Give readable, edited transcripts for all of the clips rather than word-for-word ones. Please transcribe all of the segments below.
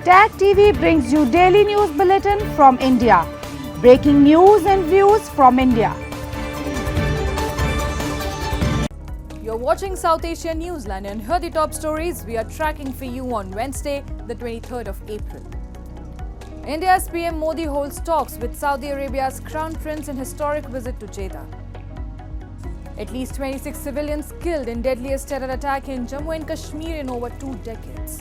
Attack TV brings you daily news bulletin from India. Breaking news and views from India. You're watching South Asia Newsline and here are the top stories we are tracking for you on Wednesday, the 23rd of April. India's PM Modi holds talks with Saudi Arabia's Crown Prince in historic visit to Jeddah. At least 26 civilians killed in deadliest terror attack in Jammu and Kashmir in over 2 decades.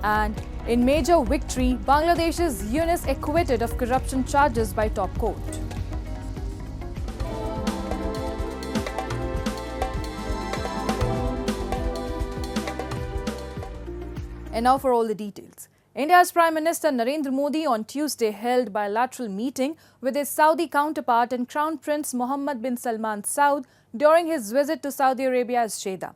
And in major victory, Bangladesh's Yunus acquitted of corruption charges by top court. And now for all the details. India's Prime Minister Narendra Modi on Tuesday held bilateral meeting with his Saudi counterpart and Crown Prince Muhammad bin Salman Saud during his visit to Saudi Arabia's Jeddah.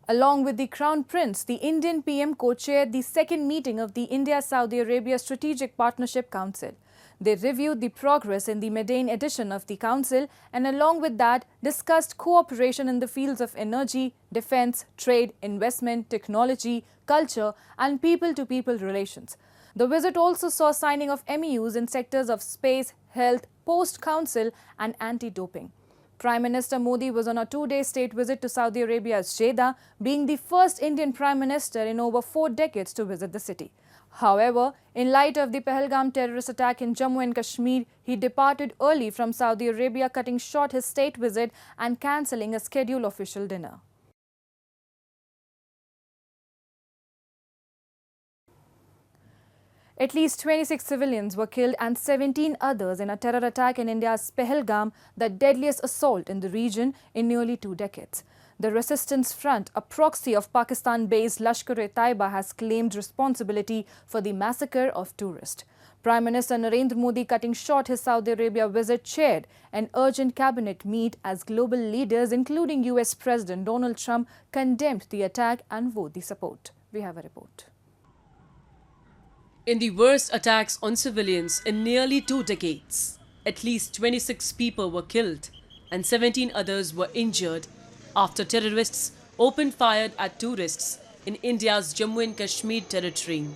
Along with the Crown Prince, the Indian PM co-chaired the second meeting of the India-Saudi Arabia Strategic Partnership Council. They reviewed the progress in the Madain edition of the Council and along with that discussed cooperation in the fields of energy, defence, trade, investment, technology, culture and people-to-people relations. The visit also saw signing of MOUs in sectors of space, health, post-council and anti-doping. Prime Minister Modi was on a 2-day state visit to Saudi Arabia's Jeddah, being the first Indian Prime Minister in over 4 decades to visit the city. However, in light of the Pahalgam terrorist attack in Jammu and Kashmir, he departed early from Saudi Arabia, cutting short his state visit and cancelling a scheduled official dinner. At least 26 civilians were killed and 17 others in a terror attack in India's Pahalgam, the deadliest assault in the region in nearly 2 decades. The Resistance Front, a proxy of Pakistan-based Lashkar-e-Taiba, has claimed responsibility for the massacre of tourists. Prime Minister Narendra Modi, cutting short his Saudi Arabia visit, chaired an urgent cabinet meet as global leaders, including US President Donald Trump, condemned the attack and vowed the support. We have a report. In the worst attacks on civilians in nearly 2 decades, at least 26 people were killed and 17 others were injured after terrorists opened fire at tourists in India's Jammu and Kashmir territory.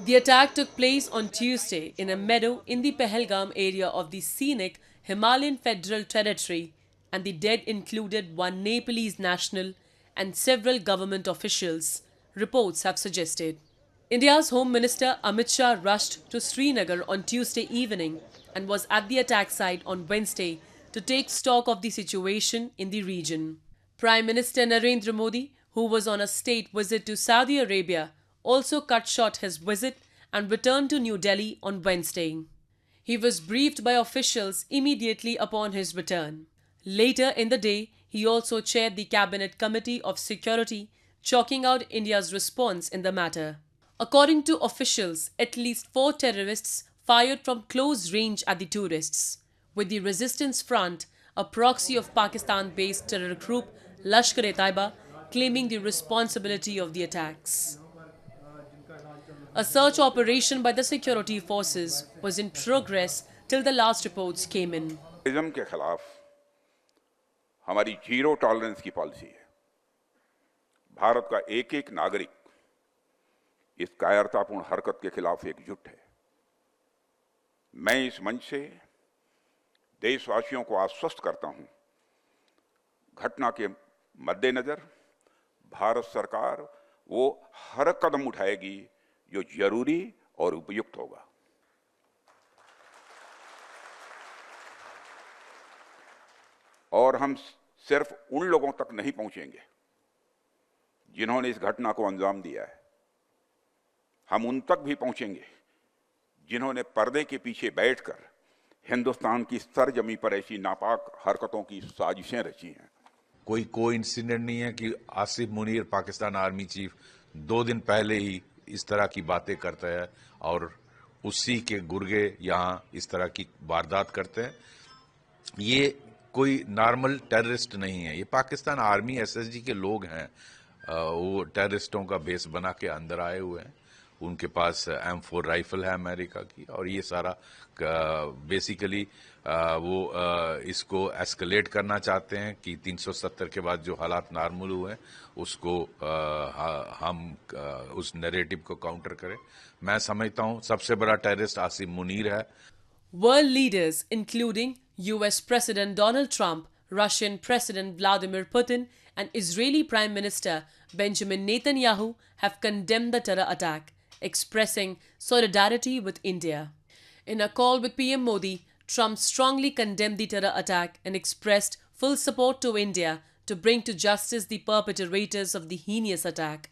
The attack took place on Tuesday in a meadow in the Pahalgam area of the scenic Himalayan Federal Territory, and the dead included one Nepalese national and several government officials, reports have suggested. India's Home Minister Amit Shah rushed to Srinagar on Tuesday evening and was at the attack site on Wednesday to take stock of the situation in the region. Prime Minister Narendra Modi, who was on a state visit to Saudi Arabia, also cut short his visit and returned to New Delhi on Wednesday. He was briefed by officials immediately upon his return. Later in the day, he also chaired the Cabinet Committee of Security, chalking out India's response in the matter. According to officials, at least 4 terrorists fired from close range at the tourists, with the Resistance Front, a proxy of Pakistan-based terror group Lashkar-e-Taiba, claiming the responsibility of the attacks. A search operation by the security forces was in progress till the last reports came in. Terrorism के खिलाफ हमारी zero tolerance की policy है। भारत का एक-एक नागरिक इस कायरतापूर्ण हरकत के खिलाफ एकजुट है। मैं इस मंच से देशवासियों को आश्वस्त करता हूं, घटना के मद्देनजर भारत सरकार वो हर कदम उठाएगी जो जरूरी और उपयुक्त होगा। और हम सिर्फ उन लोगों तक नहीं पहुंचेंगे जिन्होंने इस घटना को अंजाम दिया है, हम उन तक भी पहुंचेंगे जिन्होंने पर्दे के पीछे बैठकर हिंदुस्तान की सरजमी पर ऐसी नापाक हरकतों की साजिशें रची हैं। कोई कोइंसिडेंट नहीं है कि आसिफ मुनीर पाकिस्तान आर्मी चीफ 2 दिन पहले ही इस तरह की बातें करता है और उसी के गुर्गे यहाँ इस तरह की वारदात करते हैं। ये कोई नॉर्मल टेररिस्ट नहीं है, ये पाकिस्तान आर्मी एसएसजी के लोग हैं। वो टेररिस्टों का बेस बना के अंदर आए हुए हैं उनके पास M4 राइफल है अमेरिका की, और ये सारा बेसिकली वो इसको एस्केलेट करना चाहते हैं कि 370 के बाद जो हालात नॉर्मल हुए हैं उसको हम उस नैरेटिव को काउंटर करें। मैं समझता हूं सबसे बड़ा टेररिस्ट आसिफ मुनीर है। World leaders, including US President Donald Trump, Russian President Vladimir Putin, and Israeli Prime Minister Benjamin Netanyahu, have condemned the terror attack, expressing solidarity with India. In a call with PM Modi, Trump strongly condemned the terror attack and expressed full support to India to bring to justice the perpetrators of the heinous attack.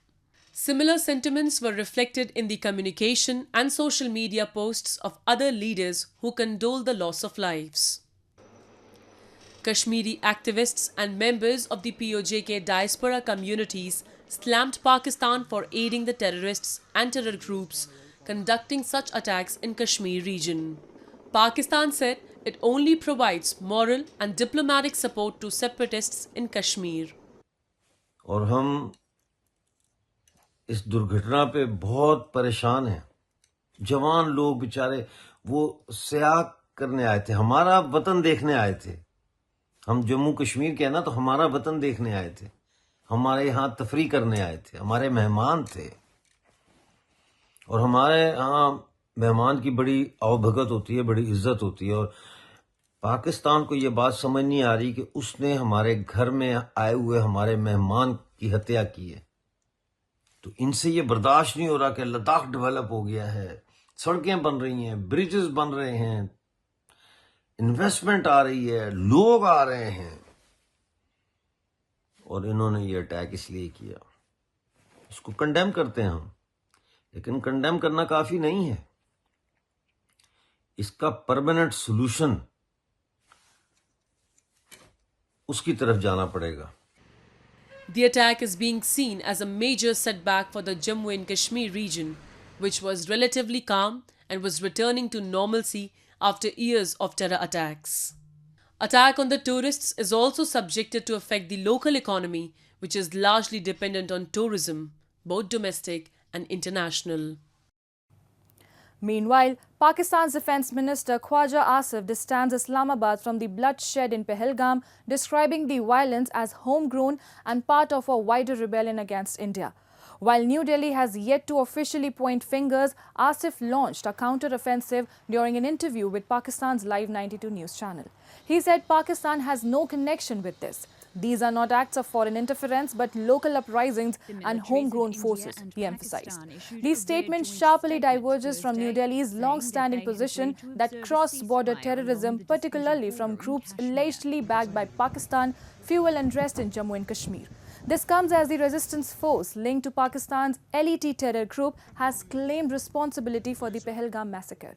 Similar sentiments were reflected in the communication and social media posts of other leaders who condoled the loss of lives. Kashmiri activists and members of the POJK diaspora communities slammed Pakistan for aiding the terrorists and terror groups conducting such attacks in Kashmir region. Pakistan said it only provides moral and diplomatic support to separatists in Kashmir. और हम इस दुर्घटना पे बहुत परेशान हैं। जवान लोग बेचारे वो सयाह करने आए थे, हमारा वतन देखने आए थे। हम जम्मू कश्मीर के हैं ना, तो हमारा वतन देखने आए थे, हमारे यहाँ तफरी करने आए थे, हमारे मेहमान थे। और हमारे यहाँ मेहमान की बड़ी आवभगत होती है, बड़ी इज्जत होती है। और पाकिस्तान को ये बात समझ नहीं आ रही कि उसने हमारे घर में आए हुए हमारे मेहमान की हत्या की है। तो इनसे ये बर्दाश्त नहीं हो रहा कि लद्दाख डेवलप हो गया है, सड़कें बन रही हैं, ब्रिजेस बन रहे हैं, इन्वेस्टमेंट आ रही है, लोग आ रहे हैं, और इन्होंने ये अटैक इसलिए किया। इसको कंडेम करते हैं हम, लेकिन कंडेम करना काफी नहीं है। इसका परमानेंट सॉल्यूशन उसकी तरफ जाना पड़ेगा। The attack is being seen as a major setback for the Jammu and Kashmir region, which was relatively calm and was returning to normalcy after years of terror attacks. Attack on the tourists is also subjected to affect the local economy, which is largely dependent on tourism, both domestic and international. Meanwhile, Pakistan's Defence Minister Kuaja Afands distanced Islamabad from the bloodshed in Pahalgam, describing the violence as homegrown and part of a wider rebellion against India. While New Delhi has yet to officially point fingers, Asif launched a counter-offensive during an interview with Pakistan's Live 92 news channel. He said Pakistan has no connection with this. These are not acts of foreign interference but local uprisings and homegrown forces, he emphasized. The statement sharply diverges from New Delhi's long-standing position that cross-border terrorism, particularly from groups allegedly backed by Pakistan, fuel unrest in Jammu and Kashmir. This comes as the resistance force linked to Pakistan's LET terror group has claimed responsibility for the Pahalgam massacre.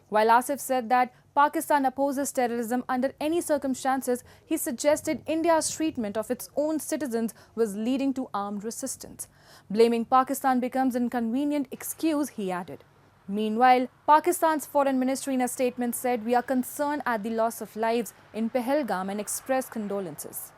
While Asif said that Pakistan opposes terrorism under any circumstances, he suggested India's treatment of its own citizens was leading to armed resistance. Blaming Pakistan becomes an inconvenient excuse, he added. Meanwhile, Pakistan's foreign ministry in a statement said, "We are concerned at the loss of lives in Pahalgam and express condolences."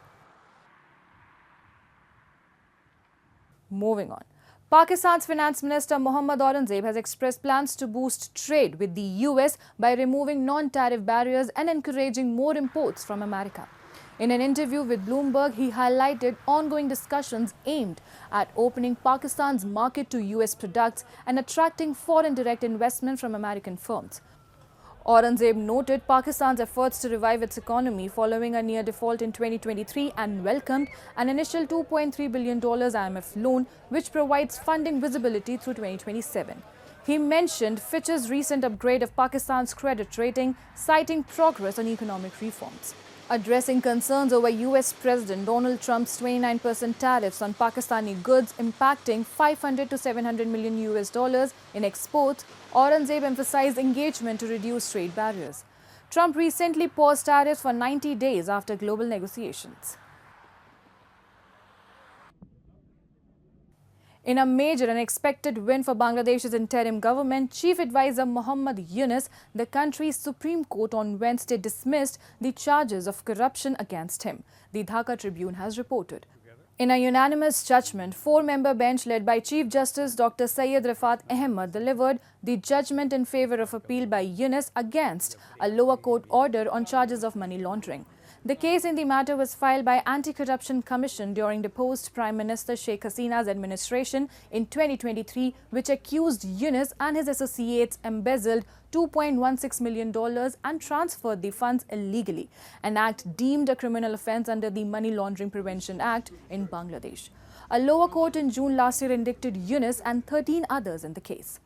Moving on. Pakistan's Finance Minister Muhammad Ishaq has expressed plans to boost trade with the US by removing non-tariff barriers and encouraging more imports from America. In an interview with Bloomberg, he highlighted ongoing discussions aimed at opening Pakistan's market to US products and attracting foreign direct investment from American firms. Aurangzeb noted Pakistan's efforts to revive its economy following a near default in 2023 and welcomed an initial $2.3 billion IMF loan, which provides funding visibility through 2027. He mentioned Fitch's recent upgrade of Pakistan's credit rating, citing progress on economic reforms. Addressing concerns over US President Donald Trump's 29% tariffs on Pakistani goods impacting 500 to 700 million US dollars in exports, Aurangzeb emphasized engagement to reduce trade barriers. Trump recently paused tariffs for 90 days after global negotiations. In a major and expected win for Bangladesh's interim government, Chief Advisor Muhammad Yunus, the country's Supreme Court on Wednesday dismissed the charges of corruption against him, the Dhaka Tribune has reported. In a unanimous judgment, 4-member bench led by Chief Justice Dr. Syed Rafat Ahmed delivered the judgment in favor of appeal by Yunus against a lower court order on charges of money laundering. The case in the matter was filed by Anti-Corruption Commission during the post-Prime Minister Sheikh Hasina's administration in 2023, which accused Yunus and his associates embezzled $2.16 million and transferred the funds illegally, an act deemed a criminal offence under the Money Laundering Prevention Act in Bangladesh. A lower court in June last year indicted Yunus and 13 others in the case.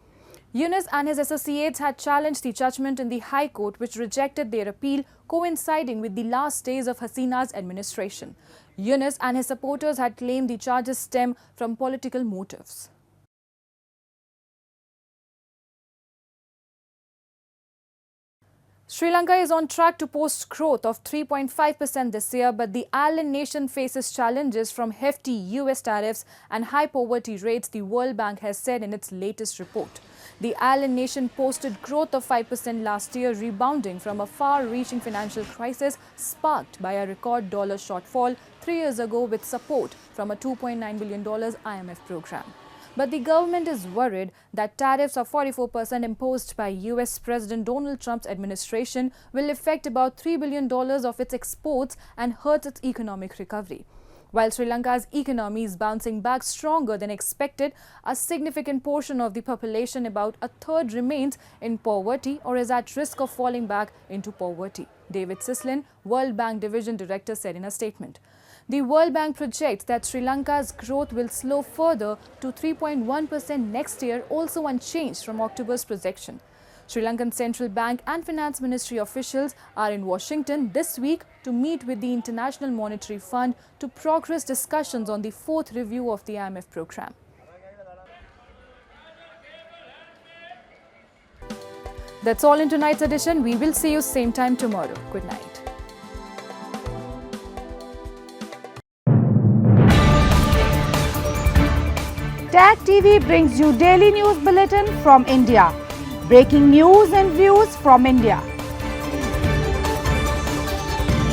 Yunus and his associates had challenged the judgment in the High Court, which rejected their appeal, coinciding with the last days of Hasina's administration. Yunus and his supporters had claimed the charges stem from political motives. Sri Lanka is on track to post growth of 3.5% this year, but the island nation faces challenges from hefty US tariffs and high poverty rates, the World Bank has said in its latest report. The island nation posted growth of 5% last year, rebounding from a far-reaching financial crisis sparked by a record dollar shortfall 3 years ago with support from a $2.9 billion IMF program. But the government is worried that tariffs of 44% imposed by US President Donald Trump's administration will affect about $3 billion of its exports and hurt its economic recovery. While Sri Lanka's economy is bouncing back stronger than expected, a significant portion of the population, about a third, remains in poverty or is at risk of falling back into poverty. David Sislin, World Bank Division Director, said in a statement. The World Bank projects that Sri Lanka's growth will slow further to 3.1% next year, also unchanged from October's projection. Sri Lankan Central Bank and Finance Ministry officials are in Washington this week to meet with the International Monetary Fund to progress discussions on the 4th review of the IMF program. That's all in tonight's edition. We will see you same time tomorrow. Good night. Tag TV brings you daily news bulletin from India. Breaking news and views from India.